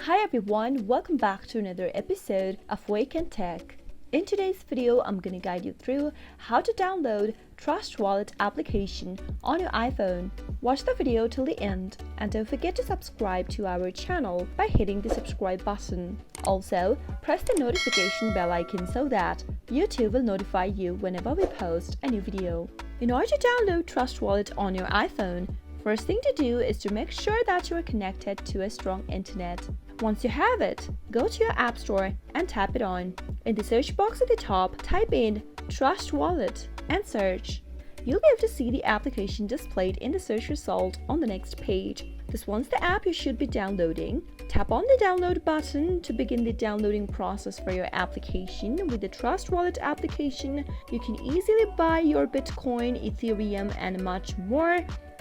Hi everyone, welcome back to another episode of Wake&Tech. In today's video, I'm going to guide you through how to download Trustwallet application on your iPhone. Watch the video till the end and don't forget to subscribe to our channel by hitting the subscribe button. Also, press the notification bell icon so that YouTube will notify you whenever we post a new video. In order to download Trustwallet on your iPhone, first thing to do is to make sure that you are connected to a strong internet. Once you have it, go to your App Store and tap it on. In the search box at the top, type in Trustwallet and search. You'll be able to see the application displayed in the search result on the next page. This one's the app you should be downloading. Tap on the download button to begin the downloading process for your application. With the Trustwallet application, you can easily buy your Bitcoin, Ethereum, and much more,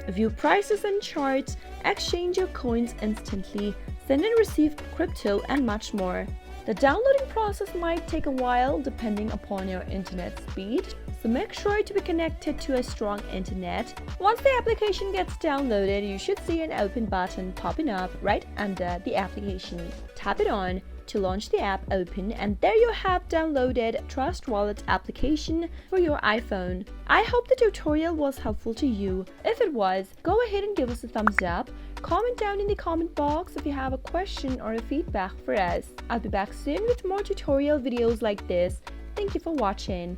view prices and charts, exchange your coins instantly, send and receive crypto, and much more. The downloading process might take a while depending upon your internet speed, so make sure to be connected to a strong internet. Once the application gets downloaded, you should see an open button popping up right under the application. Tap it on to launch the app open, and there you have downloaded Trustwallet application for your iPhone. I hope the tutorial was helpful to you. If it was, go ahead and give us a thumbs up. Comment down in the comment box if you have a question or a feedback for us. I'll be back soon with more tutorial videos like this. Thank you for watching.